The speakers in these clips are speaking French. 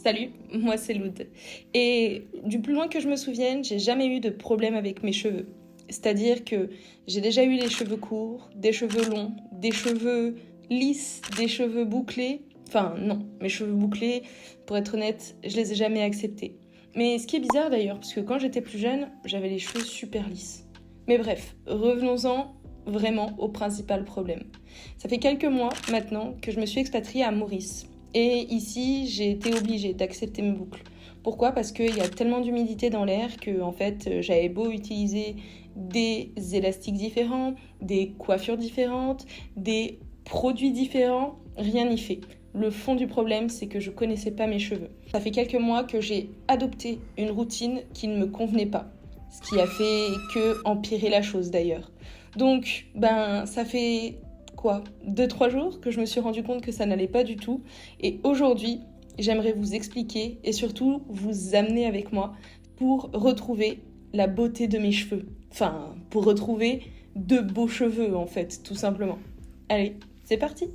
Salut, moi c'est Loud. Et du plus loin que je me souvienne, j'ai jamais eu de problème avec mes cheveux. C'est-à-dire que j'ai déjà eu les cheveux courts, des cheveux longs, des cheveux lisses, des cheveux bouclés. Enfin non, mes cheveux bouclés, pour être honnête, je les ai jamais acceptés. Mais ce qui est bizarre d'ailleurs, parce que quand j'étais plus jeune, j'avais les cheveux super lisses. Mais bref, revenons-en vraiment au principal problème. Ça fait quelques mois maintenant que je me suis expatriée à Maurice. Et ici, j'ai été obligée d'accepter mes boucles. Pourquoi ? Parce qu'il y a tellement d'humidité dans l'air que, en fait, j'avais beau utiliser des élastiques différents, des coiffures différentes, des produits différents, rien n'y fait. Le fond du problème, c'est que je connaissais pas mes cheveux. Ça fait quelques mois que j'ai adopté une routine qui ne me convenait pas. Ce qui a fait que empirer la chose d'ailleurs. Donc, ça fait quoi, 2-3 jours que je me suis rendu compte que ça n'allait pas du tout. Et aujourd'hui, j'aimerais vous expliquer et surtout vous amener avec moi pour retrouver la beauté de mes cheveux. Enfin, pour retrouver de beaux cheveux en fait, tout simplement. Allez, c'est parti!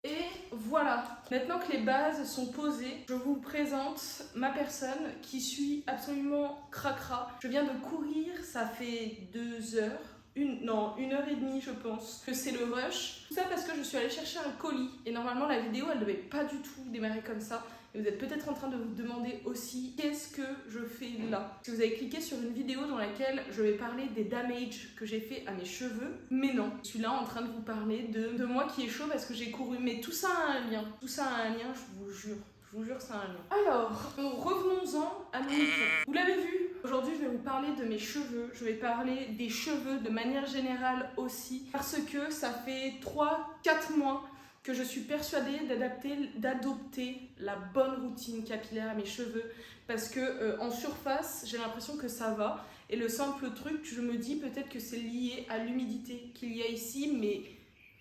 Et voilà, maintenant que les bases sont posées, je vous présente ma personne qui suit absolument cracra. Je viens de courir, ça fait 2 heures. 1 heure et demie je pense que c'est le rush. Tout ça parce que je suis allée chercher un colis et normalement la vidéo elle devait pas du tout démarrer comme ça. Et vous êtes peut-être en train de vous demander aussi qu'est-ce que je fais là. Si vous avez cliqué sur une vidéo dans laquelle je vais parler des damages que j'ai fait à mes cheveux, mais non, je suis là en train de vous parler de moi qui est chaud parce que j'ai couru. Mais tout ça a un lien, tout ça a un lien, je vous jure. Je vous jure, c'est un lien. Alors, revenons-en à nos moutons. Vous l'avez vu, aujourd'hui je vais vous parler de mes cheveux. Je vais parler des cheveux de manière générale aussi. Parce que ça fait 3-4 mois que je suis persuadée d'adopter la bonne routine capillaire à mes cheveux. Parce que en surface, j'ai l'impression que ça va. Et le simple truc, je me dis peut-être que c'est lié à l'humidité qu'il y a ici. Mais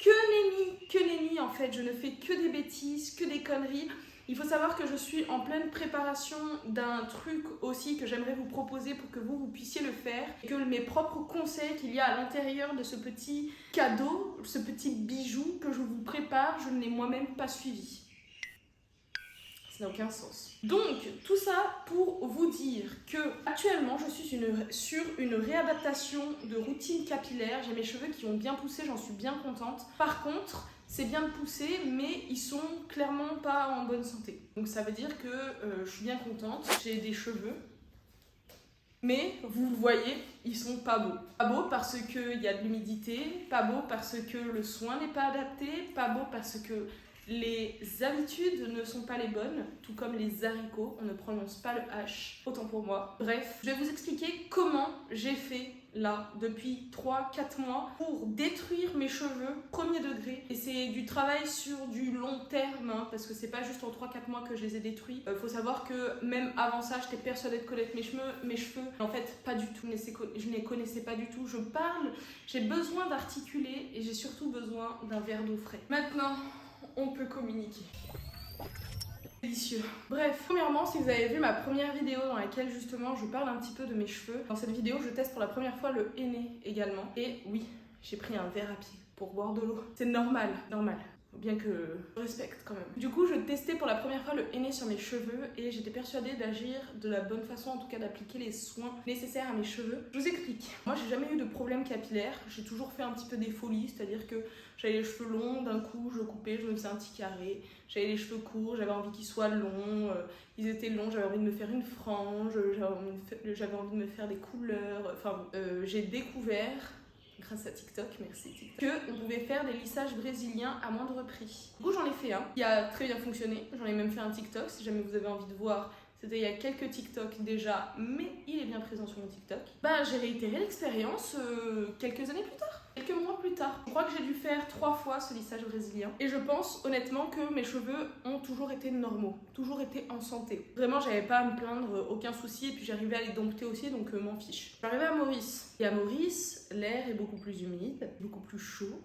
que nenni en fait. Je ne fais que des bêtises, que des conneries. Il faut savoir que je suis en pleine préparation d'un truc aussi que j'aimerais vous proposer pour que vous puissiez le faire. Et que mes propres conseils qu'il y a à l'intérieur de ce petit cadeau, ce petit bijou que je vous prépare, je ne l'ai moi-même pas suivi. Ça n'a aucun sens. Donc, tout ça pour vous dire que actuellement, je suis sur une réadaptation de routine capillaire. J'ai mes cheveux qui ont bien poussé, j'en suis bien contente. Par contre, c'est bien de pousser, mais ils sont clairement pas en bonne santé. Donc ça veut dire que je suis bien contente, j'ai des cheveux. Mais vous le voyez, ils sont pas beaux. Pas beaux parce qu'il y a de l'humidité, pas beaux parce que le soin n'est pas adapté, pas beaux parce que les habitudes ne sont pas les bonnes, tout comme les haricots, on ne prononce pas le H, autant pour moi. Bref, je vais vous expliquer comment j'ai fait là depuis 3-4 mois pour détruire mes cheveux premier degré. Et c'est du travail sur du long terme, hein, parce que c'est pas juste en 3-4 mois que je les ai détruits. Faut savoir que même avant ça, j'étais persuadée de connaître mes cheveux. En fait, pas du tout, je ne les connaissais pas du tout. Je parle, j'ai besoin d'articuler et j'ai surtout besoin d'un verre d'eau frais. Maintenant, on peut communiquer. Délicieux. Bref, premièrement, si vous avez vu ma première vidéo dans laquelle justement je parle un petit peu de mes cheveux, dans cette vidéo je teste pour la première fois le henné également. Et oui, j'ai pris un verre à pied pour boire de l'eau. C'est normal. Bien que je respecte quand même. Du coup, je testais pour la première fois le henné sur mes cheveux et j'étais persuadée d'agir de la bonne façon, en tout cas d'appliquer les soins nécessaires à mes cheveux. Je vous explique. Moi, j'ai jamais eu de problème capillaire. J'ai toujours fait un petit peu des folies, c'est-à-dire que j'avais les cheveux longs, d'un coup, je coupais, je me faisais un petit carré. J'avais les cheveux courts, j'avais envie qu'ils soient longs. Ils étaient longs, j'avais envie de me faire une frange, j'avais envie de me faire des couleurs. Enfin, j'ai découvert, grâce à TikTok, merci TikTok, qu'on pouvait faire des lissages brésiliens à moindre prix. Du coup, j'en ai fait un qui a très bien fonctionné. J'en ai même fait un TikTok si jamais vous avez envie de voir. C'était il y a quelques TikTok déjà, mais il est bien présent sur mon TikTok. J'ai réitéré l'expérience quelques années plus tard. Quelques mois plus tard. Je crois que j'ai dû faire 3 fois ce lissage brésilien. Et je pense honnêtement que mes cheveux ont toujours été normaux, toujours été en santé. Vraiment, j'avais pas à me plaindre, aucun souci. Et puis j'arrivais à les dompter aussi, donc m'en fiche. J'arrivais à Maurice. Et à Maurice, l'air est beaucoup plus humide, beaucoup plus chaud.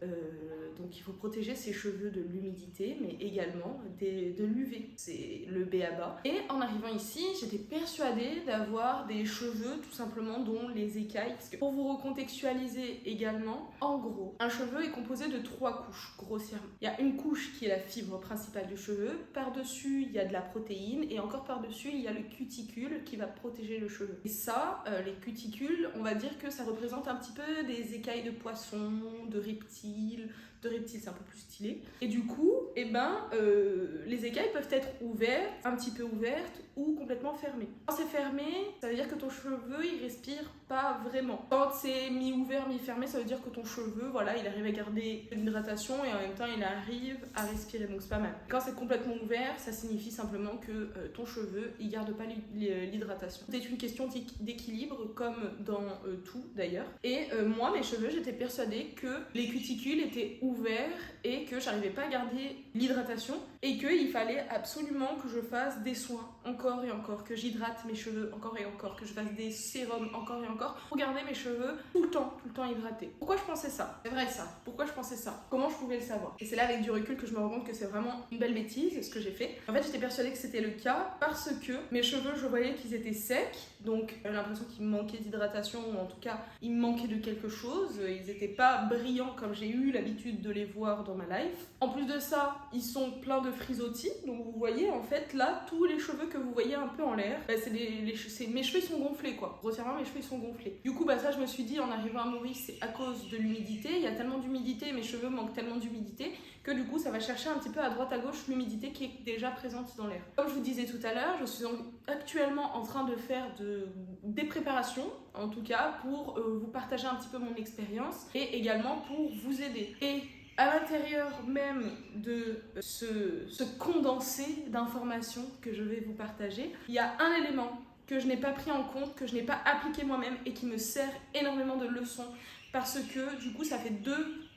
Donc il faut protéger ses cheveux de l'humidité, mais également de l'UV. C'est le b.a-ba. Et en arrivant ici, j'étais persuadée d'avoir des cheveux tout simplement dont les écailles. Parce que pour vous recontextualiser également, En gros, un cheveu est composé de 3 couches, grossièrement. Il y a une couche qui est la fibre principale du cheveu, par-dessus il y a de la protéine, et encore par-dessus il y a le cuticule qui va protéger le cheveu. Et ça, les cuticules, on va dire que ça représente un petit peu des écailles de poisson, de reptiles c'est un peu plus stylé. Et du coup, les écailles peuvent être ouvertes, un petit peu ouvertes ou complètement fermées. Quand c'est fermé, ça veut dire que ton cheveu il respire pas vraiment. Quand c'est mi-ouvert, mi-fermé, ça veut dire que ton cheveu, voilà, il arrive à garder l'hydratation et en même temps il arrive à respirer, donc c'est pas mal. Quand c'est complètement ouvert, ça signifie simplement que ton cheveu il garde pas l'hydratation. C'est une question d'équilibre comme dans tout d'ailleurs. Et moi, mes cheveux, j'étais persuadée que les cuticules étaient ouverts et que j'arrivais pas à garder l'hydratation et qu'il fallait absolument que je fasse des soins encore et encore, que j'hydrate mes cheveux encore et encore, que je fasse des sérums encore et encore pour garder mes cheveux tout le temps hydratés. Pourquoi je pensais ça? C'est vrai ça. Pourquoi je pensais ça? Comment je pouvais le savoir? Et c'est là avec du recul que je me rends compte que c'est vraiment une belle bêtise ce que j'ai fait. En fait, j'étais persuadée que c'était le cas parce que mes cheveux, je voyais qu'ils étaient secs, donc j'avais l'impression qu'il me manquait d'hydratation ou en tout cas il me manquait de quelque chose. Ils n'étaient pas brillants comme j'ai eu l'habitude de les voir dans ma life. En plus de ça, ils sont pleins de frisottis, donc vous voyez en fait là tous les cheveux que vous voyez un peu en l'air, mes cheveux ils sont gonflés quoi. Grossièrement mes cheveux ils sont gonflés. Du coup ça je me suis dit en arrivant à Maurice c'est à cause de l'humidité, il y a tellement d'humidité, mes cheveux manquent tellement d'humidité que du coup ça va chercher un petit peu à droite à gauche l'humidité qui est déjà présente dans l'air. Comme je vous disais tout à l'heure, je suis actuellement en train de faire des préparations en tout cas pour vous partager un petit peu mon expérience et également pour vous aider. Et à l'intérieur même de ce condensé d'informations que je vais vous partager, il y a un élément que je n'ai pas pris en compte, que je n'ai pas appliqué moi-même et qui me sert énormément de leçon parce que du coup ça fait 2,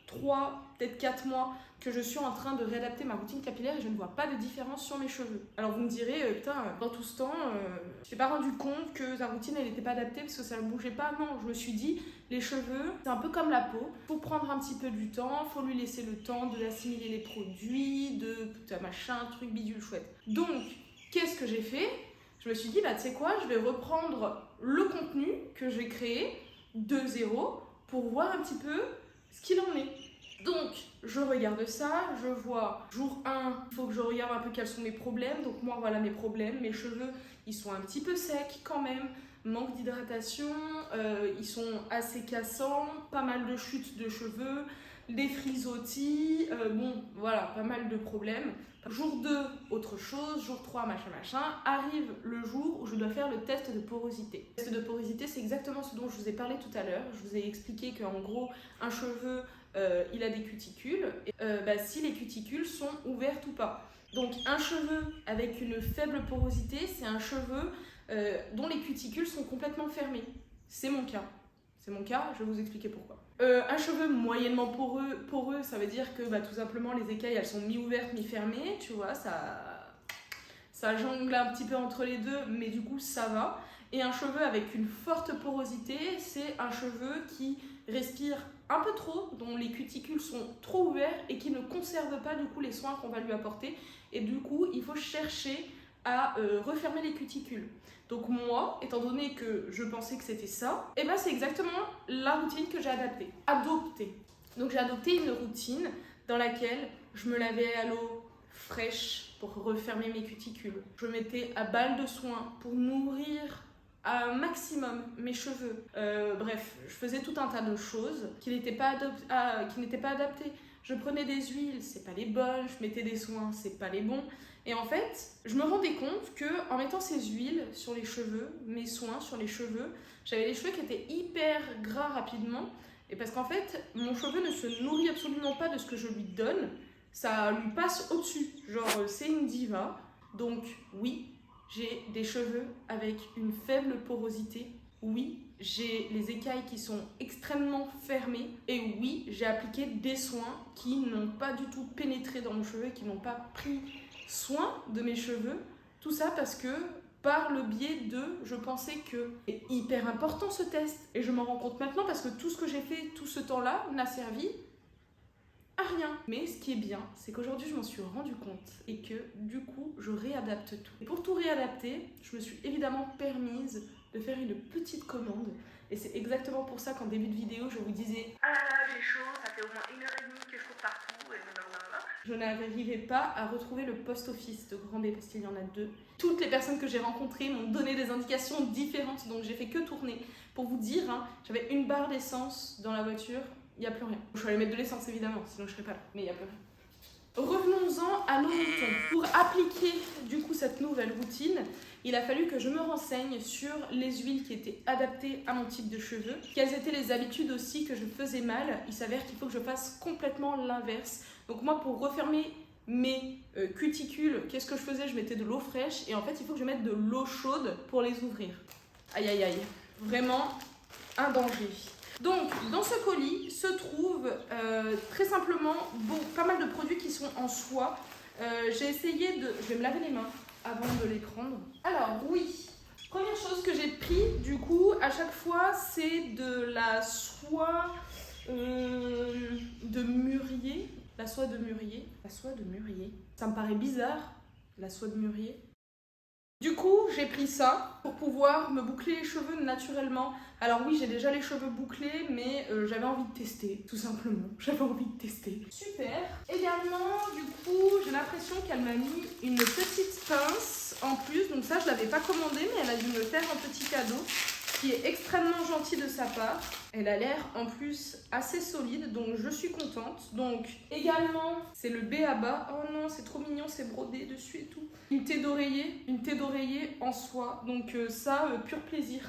3, peut-être 4 mois que je suis en train de réadapter ma routine capillaire et je ne vois pas de différence sur mes cheveux. Alors vous me direz, putain, dans tout ce temps, je t'ai pas rendu compte que ta routine elle n'était pas adaptée parce que ça ne bougeait pas. Non, je me suis dit, les cheveux, c'est un peu comme la peau. Faut prendre un petit peu du temps, faut lui laisser le temps d'assimiler les produits, de machin, truc bidule chouette. Donc, qu'est-ce que j'ai fait? Je me suis dit, tu sais quoi, je vais reprendre le contenu que j'ai créé de zéro pour voir un petit peu ce qu'il en est. Donc, je regarde ça, je vois jour 1, il faut que je regarde un peu quels sont mes problèmes. Donc moi, voilà mes problèmes. Mes cheveux, ils sont un petit peu secs quand même. Manque d'hydratation, ils sont assez cassants, pas mal de chutes de cheveux, des frisottis, voilà, pas mal de problèmes. Jour 2, autre chose, jour 3, machin, arrive le jour où je dois faire le test de porosité. Le test de porosité, c'est exactement ce dont je vous ai parlé tout à l'heure. Je vous ai expliqué qu'en gros, un cheveu, il a des cuticules, et, si les cuticules sont ouvertes ou pas. Donc un cheveu avec une faible porosité, c'est un cheveu dont les cuticules sont complètement fermées. C'est mon cas. Je vais vous expliquer pourquoi. Un cheveu moyennement poreux, ça veut dire que tout simplement les écailles elles sont mi-ouvertes, mi-fermées, tu vois, ça jongle un petit peu entre les deux, mais du coup ça va. Et un cheveu avec une forte porosité, c'est un cheveu qui respire un peu trop, dont les cuticules sont trop ouverts et qui ne conserve pas du coup les soins qu'on va lui apporter. Et du coup, il faut chercher à refermer les cuticules. Donc moi, étant donné que je pensais que c'était ça, c'est exactement la routine que j'ai adoptée. Donc j'ai adopté une routine dans laquelle je me lavais à l'eau fraîche pour refermer mes cuticules. Je mettais à balle de soin pour nourrir un maximum mes cheveux. Bref, je faisais tout un tas de choses qui n'étaient pas adaptées. Je prenais des huiles, c'est pas les bonnes, je mettais des soins, c'est pas les bons. Et en fait, je me rendais compte que en mettant ces huiles sur les cheveux, mes soins sur les cheveux, j'avais les cheveux qui étaient hyper gras rapidement. Et parce qu'en fait, mon cheveu ne se nourrit absolument pas de ce que je lui donne, ça lui passe au-dessus. Genre, c'est une diva. Donc, oui, j'ai des cheveux avec une faible porosité. Oui, j'ai les écailles qui sont extrêmement fermées. Et oui, j'ai appliqué des soins qui n'ont pas du tout pénétré dans mon cheveu, qui n'ont pas pris soin de mes cheveux. Tout ça parce que par le biais de, je pensais que c'est hyper important ce test. Et je m'en rends compte maintenant parce que tout ce que j'ai fait tout ce temps-là n'a servi à rien. Mais ce qui est bien, c'est qu'aujourd'hui je m'en suis rendu compte et que du coup je réadapte tout. Et pour tout réadapter, je me suis évidemment permise de faire une petite commande. Et c'est exactement pour ça qu'en début de vidéo, je vous disais « Ah là là, j'ai chaud, ça fait au moins 1h30 que je cours partout, et blablabla. » Je n'arrivais pas à retrouver le post-office de Grand B parce qu'il y en a 2. Toutes les personnes que j'ai rencontrées m'ont donné des indications différentes, donc j'ai fait que tourner. Pour vous dire, hein, j'avais une barre d'essence dans la voiture, il n'y a plus rien. Je suis allée mettre de l'essence évidemment, sinon je serais pas là, mais il n'y a plus rien. Revenons-en à nos moutons. Pour appliquer du coup cette nouvelle routine, il a fallu que je me renseigne sur les huiles qui étaient adaptées à mon type de cheveux. Quelles étaient les habitudes aussi que je faisais mal. Il s'avère qu'il faut que je fasse complètement l'inverse. Donc moi, pour refermer mes cuticules, qu'est-ce que je faisais? Je mettais de l'eau fraîche et en fait, il faut que je mette de l'eau chaude pour les ouvrir. Aïe aïe aïe, vraiment un danger. Donc, dans ce colis se trouve très simplement pas mal de produits qui sont en soie. J'ai essayé de... Je vais me laver les mains avant de les prendre. Alors, oui, première chose que j'ai pris, du coup, à chaque fois, c'est de la soie de mûrier. La soie de mûrier. La soie de mûrier. Ça me paraît bizarre, la soie de mûrier. Du coup, j'ai pris ça pour pouvoir me boucler les cheveux naturellement. Alors oui, j'ai déjà les cheveux bouclés, mais j'avais envie de tester, tout simplement. J'avais envie de tester. Super. Également, du coup, j'ai l'impression qu'elle m'a mis une petite pince en plus. Donc ça, je ne l'avais pas commandé, mais elle a dû me faire un petit cadeau qui est extrêmement gentil de sa part. Elle a l'air en plus assez solide, donc je suis contente. Donc également, c'est le B.A.B.A. Oh non, c'est trop mignon, c'est brodé dessus et tout. Une thé d'oreiller en soie. Donc ça, pur plaisir.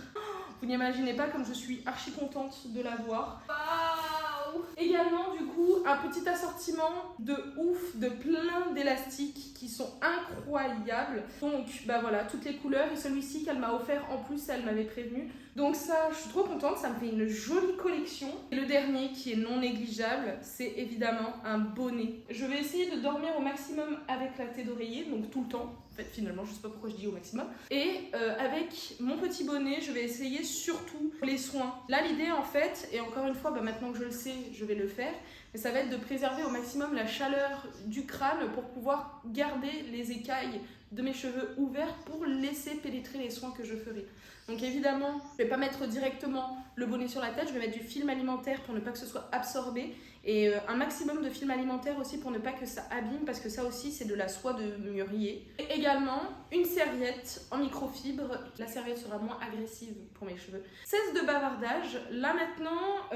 Vous n'imaginez pas comme je suis archi contente de l'avoir. Waouh! Également, du coup, un petit assortiment de ouf, de plein d'élastiques qui sont incroyables. Donc, bah voilà, toutes les couleurs. Et celui-ci qu'elle m'a offert en plus, elle m'avait prévenu. Donc ça, je suis trop contente, ça me fait une jolie collection. Et le dernier qui est non négligeable, c'est évidemment un bonnet. Je vais essayer de dormir au maximum avec la thé d'oreiller, donc tout le temps. En fait, finalement, je sais pas pourquoi je dis au maximum. Et avec mon petit bonnet, je vais essayer surtout les soins. Là, l'idée, en fait, et encore une fois, bah, maintenant que je le sais, je vais le faire, mais ça va être de préserver au maximum la chaleur du crâne pour pouvoir garder les écailles de mes cheveux ouverts pour laisser pénétrer les soins que je ferai. Donc évidemment, je ne vais pas mettre directement le bonnet sur la tête, je vais mettre du film alimentaire pour ne pas que ce soit absorbé et un maximum de film alimentaire aussi pour ne pas que ça abîme parce que ça aussi c'est de la soie de mûrier. Et également une serviette en microfibre, la serviette sera moins agressive pour mes cheveux. Cesse de bavardage, là maintenant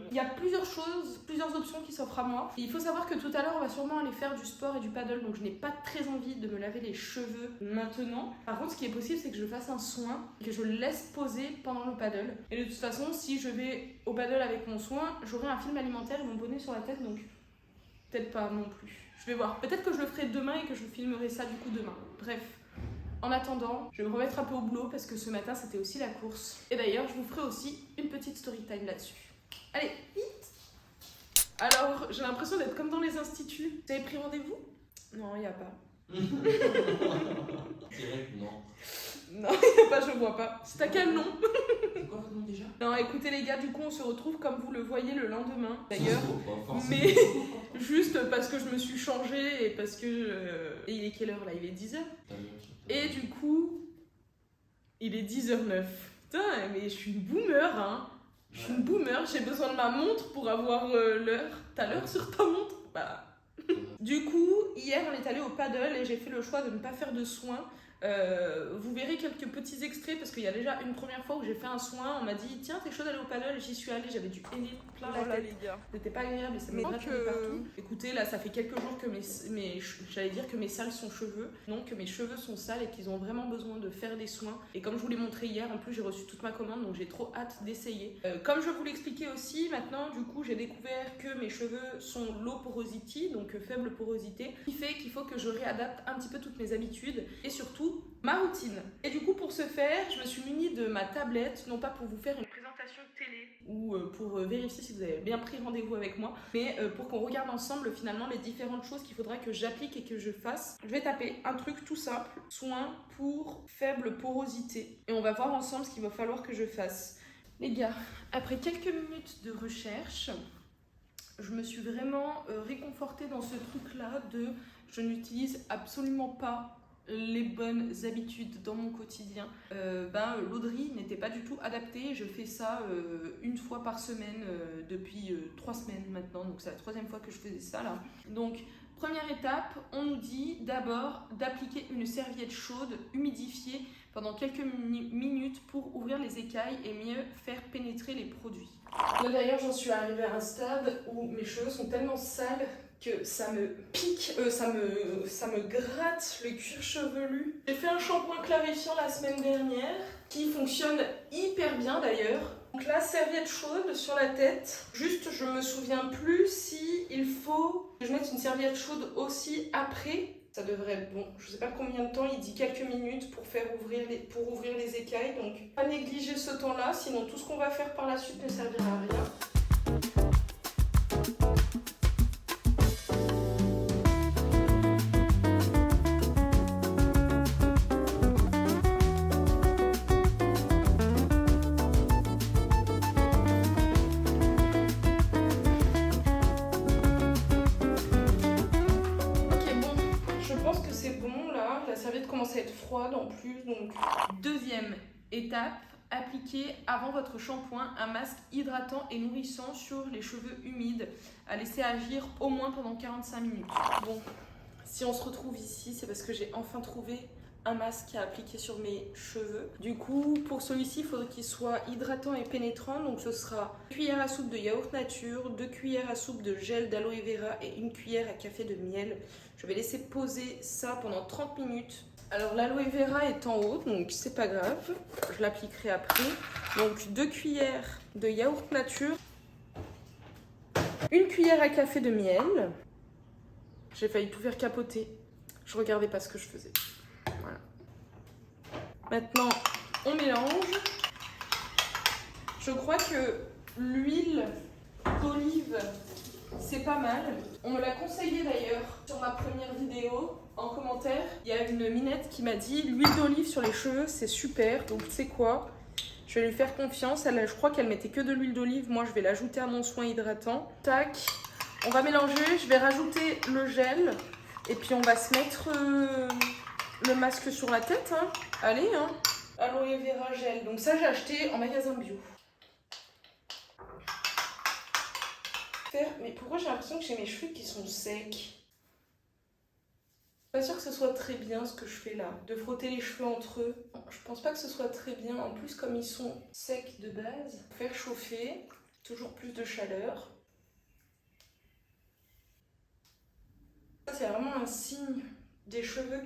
il y a plusieurs choses, plusieurs options qui s'offrent à moi. Et il faut savoir que tout à l'heure on va sûrement aller faire du sport et du paddle donc je n'ai pas très envie de me laver les cheveux maintenant. Par contre ce qui est possible c'est que je fasse un soin et que je le laisse poser pendant le paddle. Et de toute façon si je vais au paddle avec mon soin, j'aurai un film alimentaire et mon bonnet sur la tête donc peut-être pas non plus. Je vais voir. Peut-être que je le ferai demain et que je filmerai ça du coup demain. Bref. En attendant, je vais me remettre un peu au boulot parce que ce matin c'était aussi la course. Et d'ailleurs, je vous ferai aussi une petite story time là-dessus. Allez, vite! Alors, j'ai l'impression d'être comme dans les instituts. Vous avez pris rendez-vous? Non, il n'y a pas. Direct, non. Non, il n'y a pas, je vois pas. C'est à quel nom? C'est quoi votre nom déjà? Non, écoutez les gars, du coup on se retrouve comme vous le voyez le lendemain d'ailleurs. Pas Mais juste parce que je me suis changée et parce que... Et il est quelle heure là? Il est 10h. Et du coup, il est 10h09. Putain, mais je suis une boomer, hein. Je suis une boomer, j'ai besoin de ma montre pour avoir l'heure. T'as l'heure sur ta montre? Bah... Du coup, hier on est allé au paddle et j'ai fait le choix de ne pas faire de soins. Vous verrez quelques petits extraits parce qu'il y a déjà une première fois où j'ai fait un soin, on m'a dit tiens t'es chaud d'aller au paddle, j'y suis allée, j'avais du henné plein la tête, c'était pas agréable et ça me grattait partout. Écoutez là ça fait quelques jours que j'allais dire que mes sales sont cheveux, non que mes cheveux sont sales et qu'ils ont vraiment besoin de faire des soins et comme je vous l'ai montré hier en plus j'ai reçu toute ma commande donc j'ai trop hâte d'essayer. Comme je vous l'expliquais aussi maintenant du coup j'ai découvert que mes cheveux sont low porosity donc faible porosité, ce qui fait qu'il faut que je réadapte un petit peu toutes mes habitudes et surtout ma routine. Et du coup pour ce faire je me suis munie de ma tablette, non pas pour vous faire une présentation télé ou pour vérifier si vous avez bien pris rendez-vous avec moi, mais pour qu'on regarde ensemble finalement les différentes choses qu'il faudra que j'applique et que je fasse. Je vais taper un truc tout simple, soin pour faible porosité et on va voir ensemble ce qu'il va falloir que je fasse. Les gars, après quelques minutes de recherche, je me suis vraiment réconfortée dans ce truc là de je n'utilise absolument pas les bonnes habitudes dans mon quotidien, l'eau-de-riz n'était pas du tout adaptée. Je fais ça une fois par semaine depuis 3 semaines maintenant, donc c'est la 3e fois que je faisais ça là. Donc première étape, on nous dit d'abord d'appliquer une serviette chaude humidifiée pendant quelques minutes pour ouvrir les écailles et mieux faire pénétrer les produits. Là d'ailleurs j'en suis arrivée à un stade où mes cheveux sont tellement sales que ça me pique, ça me gratte le cuir chevelu. J'ai fait un shampoing clarifiant la semaine dernière qui fonctionne hyper bien d'ailleurs. Donc là, serviette chaude sur la tête. Juste, je me souviens plus si il faut que je mette une serviette chaude aussi après. Ça devrait être bon. Je sais pas combien de temps, il dit quelques minutes pour ouvrir les écailles. Donc pas négliger ce temps-là, sinon tout ce qu'on va faire par la suite ne servira à rien. La serviette commence à être froide en plus, donc... Deuxième étape, appliquez avant votre shampoing un masque hydratant et nourrissant sur les cheveux humides, à laisser agir au moins pendant 45 minutes. Bon, si on se retrouve ici, c'est parce que j'ai enfin trouvé un masque à appliquer sur mes cheveux. Du coup, pour celui-ci, il faudrait qu'il soit hydratant et pénétrant. Donc ce sera 1 cuillère à soupe de yaourt nature, 2 cuillères à soupe de gel d'aloe vera et 1 cuillère à café de miel. Je vais laisser poser ça pendant 30 minutes. Alors l'aloe vera est en haut, donc c'est pas grave. Je l'appliquerai après. Donc 2 cuillères de yaourt nature, 1 cuillère à café de miel. J'ai failli tout faire capoter. Je regardais pas ce que je faisais. Voilà. Maintenant, on mélange. Je crois que l'huile d'olive, c'est pas mal. On me l'a conseillé d'ailleurs sur ma première vidéo. En commentaire, il y a une minette qui m'a dit l'huile d'olive sur les cheveux, c'est super. Donc tu sais quoi? Je vais lui faire confiance. Je crois qu'elle mettait que de l'huile d'olive. Moi, je vais l'ajouter à mon soin hydratant. Tac. On va mélanger. Je vais rajouter le gel. Et puis on va se mettre le masque sur la tête. Hein. Allez, hein. Aloe vera gel. Donc ça, j'ai acheté en magasin bio. Mais pourquoi j'ai l'impression que j'ai mes cheveux qui sont secs? Pas sûr que ce soit très bien ce que je fais là, de frotter les cheveux entre eux. Je pense pas que ce soit très bien. En plus, comme ils sont secs de base, faire chauffer, toujours plus de chaleur. Ça, c'est vraiment un signe des cheveux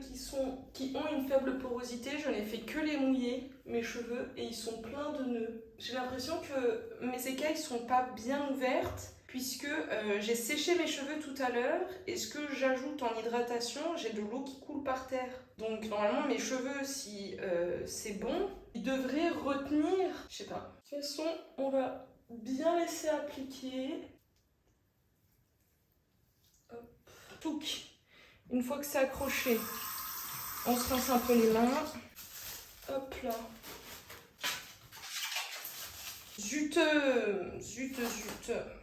qui ont une faible porosité. Je n'ai fait que les mouiller, mes cheveux, et ils sont pleins de nœuds. J'ai l'impression que mes écailles sont pas bien ouvertes, puisque j'ai séché mes cheveux tout à l'heure, et ce que j'ajoute en hydratation, j'ai de l'eau qui coule par terre. Donc normalement mes cheveux, si c'est bon, ils devraient retenir. Je sais pas. De toute façon, on va bien laisser appliquer. Hop. Touc. Une fois que c'est accroché, on se rince un peu les mains. Hop là. Zut,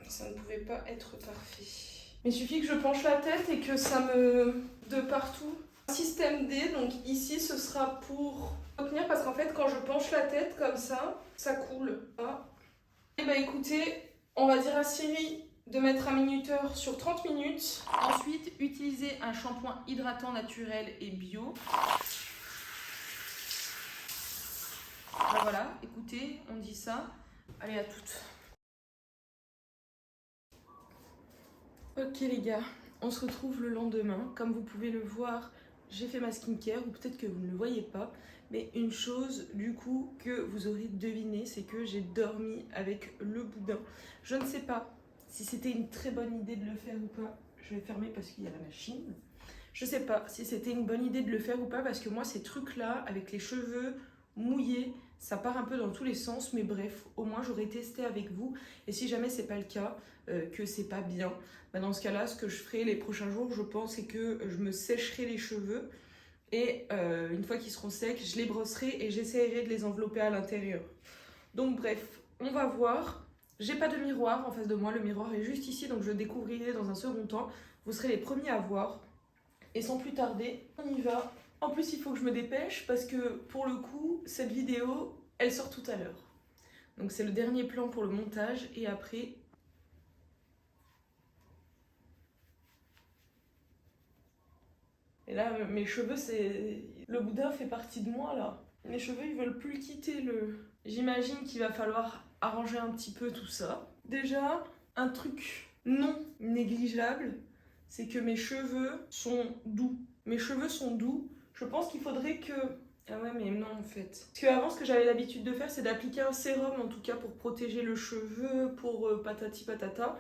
ça ne pouvait pas être parfait. Mais il suffit que je penche la tête et que ça me... de partout. Système D, donc ici ce sera pour retenir parce qu'en fait quand je penche la tête comme ça coule. Ah. Et bah écoutez, on va dire à Siri de mettre un minuteur sur 30 minutes. Ensuite, utilisez un shampoing hydratant naturel et bio. Ben voilà, écoutez, on dit ça. Allez, à toutes. Ok les gars, on se retrouve le lendemain. Comme vous pouvez le voir, j'ai fait ma skincare, ou peut-être que vous ne le voyez pas. Mais une chose du coup que vous aurez deviné, c'est que j'ai dormi avec le boudin. Je ne sais pas si c'était une très bonne idée de le faire ou pas. Je vais fermer parce qu'il y a la machine. Je sais pas si c'était une bonne idée de le faire ou pas parce que moi ces trucs là avec les cheveux mouillés, ça part un peu dans tous les sens, mais bref, au moins j'aurais testé avec vous. Et si jamais c'est pas le cas, que c'est pas bien, bah dans ce cas là ce que je ferai les prochains jours, je pense, c'est que je me sécherai les cheveux et une fois qu'ils seront secs, je les brosserai et j'essaierai de les envelopper à l'intérieur. Donc bref, on va voir. J'ai pas de miroir en face de moi, le miroir est juste ici, donc je le découvrirai dans un second temps. Vous serez les premiers à voir. Et sans plus tarder, on y va. En plus, il faut que je me dépêche parce que pour le coup, cette vidéo, elle sort tout à l'heure. Donc c'est le dernier plan pour le montage et après... Et là, mes cheveux, c'est... Le Bouddha fait partie de moi, là. Mes cheveux, ils veulent plus quitter le... J'imagine qu'il va falloir arranger un petit peu tout ça. Déjà, un truc non négligeable, c'est que mes cheveux sont doux. Mes cheveux sont doux. Je pense qu'il faudrait que... Ah ouais, mais non, en fait. Parce qu'avant, ce que j'avais l'habitude de faire, c'est d'appliquer un sérum, en tout cas, pour protéger le cheveu, pour patati patata.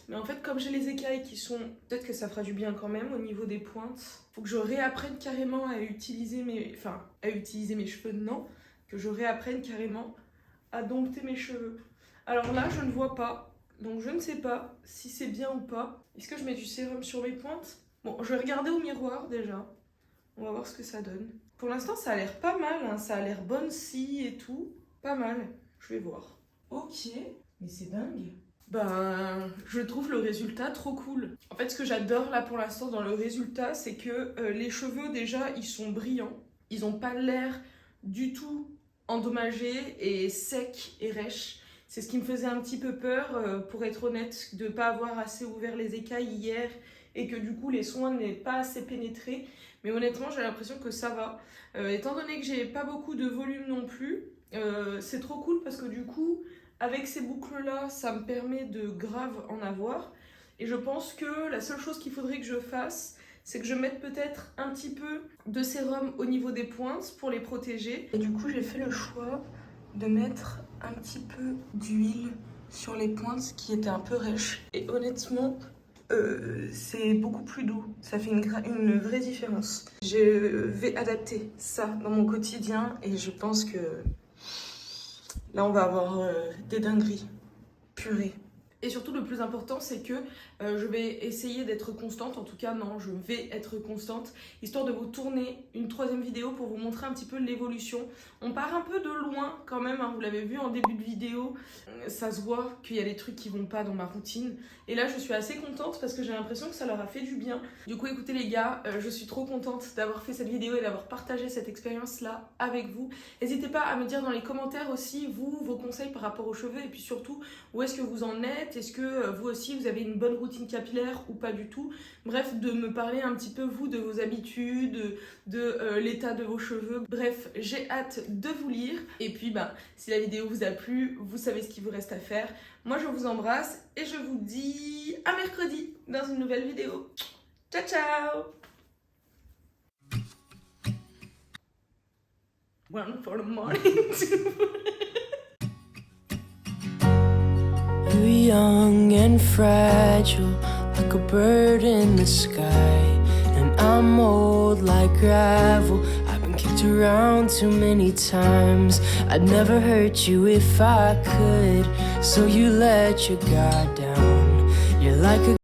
Mais en fait, comme j'ai les écailles qui sont... Peut-être que ça fera du bien quand même au niveau des pointes. Faut que je réapprenne carrément à utiliser mes... Enfin, à utiliser mes cheveux, non. Que je réapprenne carrément à dompter mes cheveux. Alors là, je ne vois pas. Donc je ne sais pas si c'est bien ou pas. Est-ce que je mets du sérum sur mes pointes? Bon, je vais regarder au miroir déjà. On va voir ce que ça donne. Pour l'instant, ça a l'air pas mal, hein. Ça a l'air bouncy et tout. Pas mal. Je vais voir. Ok, mais c'est dingue. Ben, je trouve le résultat trop cool. En fait, ce que j'adore là pour l'instant dans le résultat, c'est que les cheveux déjà, ils sont brillants. Ils n'ont pas l'air du tout endommagés et secs et rêches. C'est ce qui me faisait un petit peu peur, pour être honnête, de ne pas avoir assez ouvert les écailles hier et que du coup les soins n'aient pas assez pénétré. Mais honnêtement, j'ai l'impression que ça va. Étant donné que j'ai pas beaucoup de volume non plus, c'est trop cool parce que du coup, avec ces boucles-là, ça me permet de grave en avoir. Et je pense que la seule chose qu'il faudrait que je fasse, c'est que je mette peut-être un petit peu de sérum au niveau des pointes pour les protéger. Et du coup, j'ai fait le choix de mettre un petit peu d'huile sur les pointes qui étaient un peu rêches. Et honnêtement, c'est beaucoup plus doux. Ça fait une vraie différence. Je vais adapter ça dans mon quotidien et je pense que là, on va avoir des dingueries. Purée. Et surtout, le plus important, c'est que je vais essayer d'être constante. En tout cas, non, je vais être constante, histoire de vous tourner une troisième vidéo pour vous montrer un petit peu l'évolution. On part un peu de loin quand même, hein, vous l'avez vu en début de vidéo. Ça se voit qu'il y a des trucs qui vont pas dans ma routine. Et là, je suis assez contente parce que j'ai l'impression que ça leur a fait du bien. Du coup, écoutez les gars, je suis trop contente d'avoir fait cette vidéo et d'avoir partagé cette expérience-là avec vous. N'hésitez pas à me dire dans les commentaires aussi, vous, vos conseils par rapport aux cheveux et puis surtout, où est-ce que vous en êtes? Est-ce que vous aussi vous avez une bonne routine capillaire ou pas du tout? Bref, de me parler un petit peu vous de vos habitudes, de l'état de vos cheveux. Bref, j'ai hâte de vous lire. Et puis si la vidéo vous a plu, vous savez ce qu'il vous reste à faire. Moi je vous embrasse et je vous dis à mercredi dans une nouvelle vidéo. Ciao ciao. One for the morning. You're young and fragile, like a bird in the sky. And I'm old like gravel, I've been kicked around too many times. I'd never hurt you if I could, so you let your guard down. You're like a